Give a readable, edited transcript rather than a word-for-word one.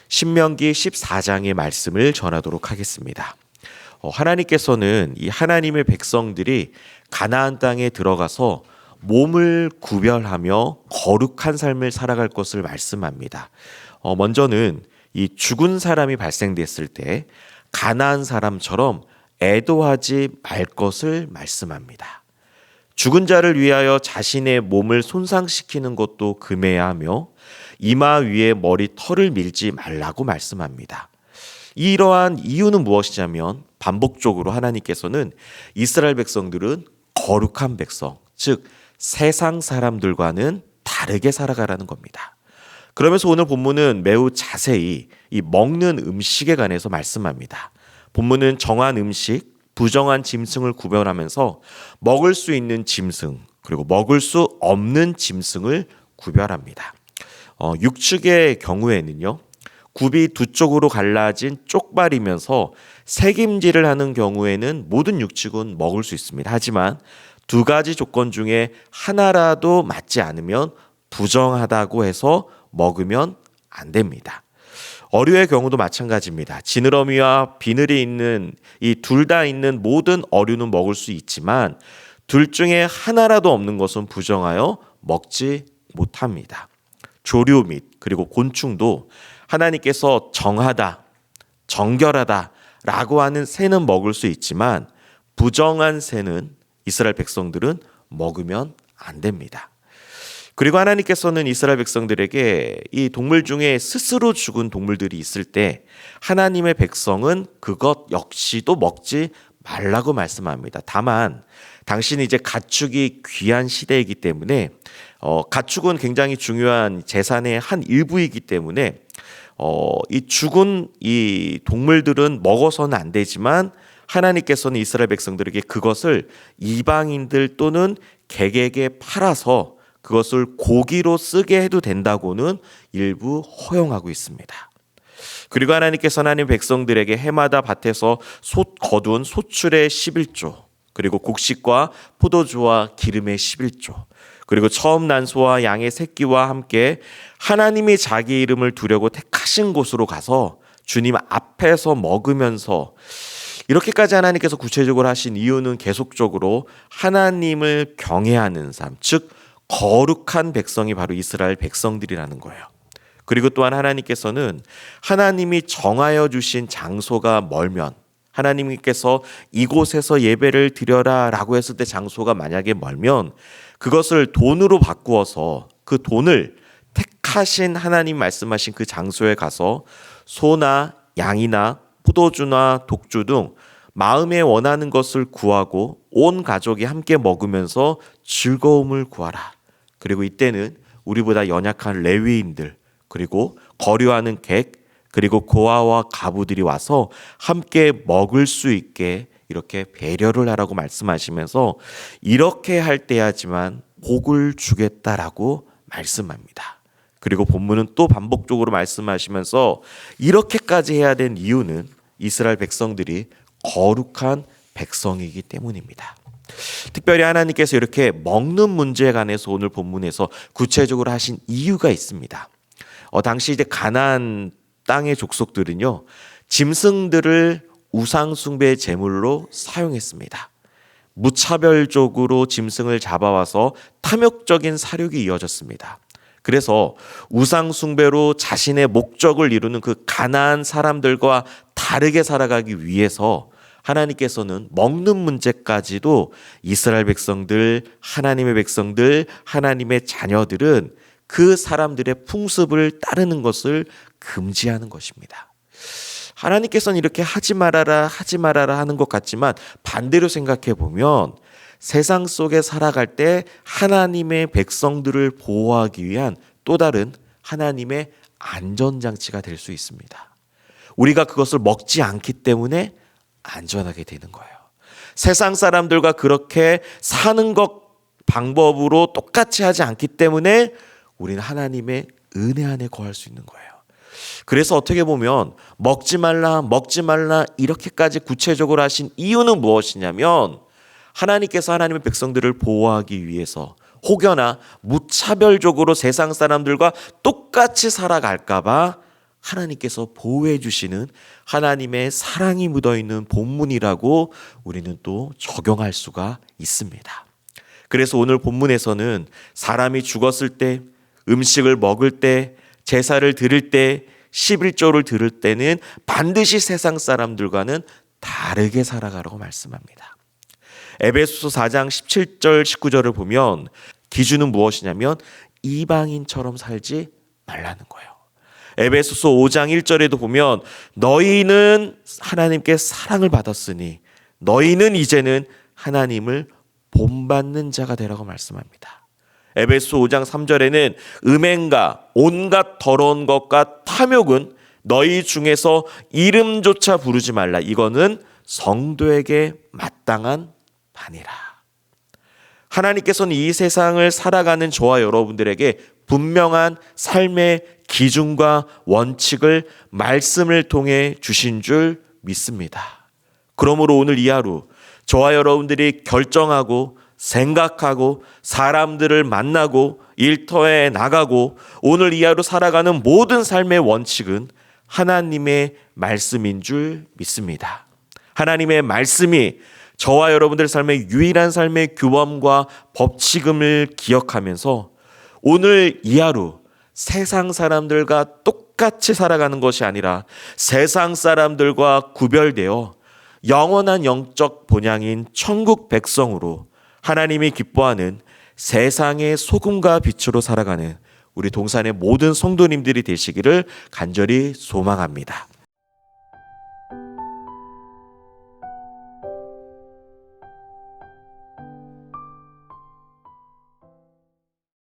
신명기 14장의 말씀을 전하도록 하겠습니다. 하나님께서는 이 하나님의 백성들이 가나안 땅에 들어가서 몸을 구별하며 거룩한 삶을 살아갈 것을 말씀합니다. 먼저는 이 죽은 사람이 발생됐을 때 가나안 사람처럼 애도하지 말 것을 말씀합니다. 죽은 자를 위하여 자신의 몸을 손상시키는 것도 금해야 하며 이마 위에 머리 털을 밀지 말라고 말씀합니다. 이러한 이유는 무엇이냐면 반복적으로 하나님께서는 이스라엘 백성들은 거룩한 백성, 즉 세상 사람들과는 다르게 살아가라는 겁니다. 그러면서 오늘 본문은 매우 자세히 이 먹는 음식에 관해서 말씀합니다. 본문은 정한 음식, 부정한 짐승을 구별하면서 먹을 수 있는 짐승, 그리고 먹을 수 없는 짐승을 구별합니다. 육축의 경우에는요, 굽이 두 쪽으로 갈라진 쪽발이면서 새김질을 하는 경우에는 모든 육축은 먹을 수 있습니다. 하지만 두 가지 조건 중에 하나라도 맞지 않으면 부정하다고 해서 먹으면 안 됩니다. 어류의 경우도 마찬가지입니다. 지느러미와 비늘이 있는 이 둘 다 있는 모든 어류는 먹을 수 있지만 둘 중에 하나라도 없는 것은 부정하여 먹지 못합니다. 조류 및 그리고 곤충도 하나님께서 정하다, 정결하다 라고 하는 새는 먹을 수 있지만 부정한 새는 이스라엘 백성들은 먹으면 안 됩니다. 그리고 하나님께서는 이스라엘 백성들에게 이 동물 중에 스스로 죽은 동물들이 있을 때 하나님의 백성은 그것 역시도 먹지 말라고 말씀합니다. 다만 당신은 이제 가축이 귀한 시대이기 때문에 가축은 굉장히 중요한 재산의 한 일부이기 때문에 이 죽은 이 동물들은 먹어서는 안 되지만 하나님께서는 이스라엘 백성들에게 그것을 이방인들 또는 객에게 팔아서 그것을 고기로 쓰게 해도 된다고는 일부 허용하고 있습니다. 그리고 하나님께서 하나님 백성들에게 해마다 밭에서 거둔 소출의 11조, 그리고 곡식과 포도주와 기름의 11조, 그리고 처음 난 소와 양의 새끼와 함께 하나님이 자기 이름을 두려고 택하신 곳으로 가서 주님 앞에서 먹으면서, 이렇게까지 하나님께서 구체적으로 하신 이유는 계속적으로 하나님을 경외하는 삶, 즉 거룩한 백성이 바로 이스라엘 백성들이라는 거예요. 그리고 또한 하나님께서는 하나님이 정하여 주신 장소가 멀면, 하나님께서 이곳에서 예배를 드려라 라고 했을 때 장소가 만약에 멀면 그것을 돈으로 바꾸어서 그 돈을 택하신 하나님 말씀하신 그 장소에 가서 소나 양이나 포도주나 독주 등 마음에 원하는 것을 구하고 온 가족이 함께 먹으면서 즐거움을 구하라. 그리고 이때는 우리보다 연약한 레위인들, 그리고 거류하는 객, 그리고 고아와 가부들이 와서 함께 먹을 수 있게 이렇게 배려를 하라고 말씀하시면서 이렇게 할 때야지만 복을 주겠다라고 말씀합니다. 그리고 본문은 또 반복적으로 말씀하시면서 이렇게까지 해야 된 이유는 이스라엘 백성들이 거룩한 백성이기 때문입니다. 특별히 하나님께서 이렇게 먹는 문제에 관해서 오늘 본문에서 구체적으로 하신 이유가 있습니다. 당시 이제 가나안 땅의 족속들은요, 짐승들을 우상 숭배의 제물로 사용했습니다. 무차별적으로 짐승을 잡아와서 탐욕적인 사륙이 이어졌습니다. 그래서 우상 숭배로 자신의 목적을 이루는 그 가나안 사람들과 다르게 살아가기 위해서 하나님께서는 먹는 문제까지도 이스라엘 백성들, 하나님의 백성들, 하나님의 자녀들은 그 사람들의 풍습을 따르는 것을 금지하는 것입니다. 하나님께서는 이렇게 하지 말아라 하는 것 같지만 반대로 생각해 보면 세상 속에 살아갈 때 하나님의 백성들을 보호하기 위한 또 다른 하나님의 안전장치가 될 수 있습니다. 우리가 그것을 먹지 않기 때문에 안전하게 되는 거예요. 세상 사람들과 그렇게 사는 것 방법으로 똑같이 하지 않기 때문에 우리는 하나님의 은혜 안에 거할 수 있는 거예요. 그래서 어떻게 보면 먹지 말라 이렇게까지 구체적으로 하신 이유는 무엇이냐면 하나님께서 하나님의 백성들을 보호하기 위해서 혹여나 무차별적으로 세상 사람들과 똑같이 살아갈까 봐 하나님께서 보호해 주시는 하나님의 사랑이 묻어있는 본문이라고 우리는 또 적용할 수가 있습니다. 그래서 오늘 본문에서는 사람이 죽었을 때, 음식을 먹을 때, 제사를 드릴 때, 11조를 드릴 때는 반드시 세상 사람들과는 다르게 살아가라고 말씀합니다. 에베소서 4장 17절 19절을 보면 기준은 무엇이냐면 이방인처럼 살지 말라는 거예요. 에베소서 5장 1절에도 보면 너희는 하나님께 사랑을 받았으니 너희는 이제는 하나님을 본받는 자가 되라고 말씀합니다. 에베소 5장 3절에는 음행과 온갖 더러운 것과 탐욕은 너희 중에서 이름조차 부르지 말라. 이거는 성도에게 마땅한 바니라. 하나님께서는 이 세상을 살아가는 저와 여러분들에게 분명한 삶의 기준과 원칙을 말씀을 통해 주신 줄 믿습니다. 그러므로 오늘 이 하루 저와 여러분들이 결정하고 생각하고 사람들을 만나고 일터에 나가고 오늘 이 하루 살아가는 모든 삶의 원칙은 하나님의 말씀인 줄 믿습니다. 하나님의 말씀이 저와 여러분들의 삶의 유일한 삶의 규범과 법칙임을 기억하면서 오늘 이 하루 세상 사람들과 똑같이 살아가는 것이 아니라 세상 사람들과 구별되어 영원한 영적 본향인 천국 백성으로 하나님이 기뻐하는 세상의 소금과 빛으로 살아가는 우리 동산의 모든 성도님들이 되시기를 간절히 소망합니다.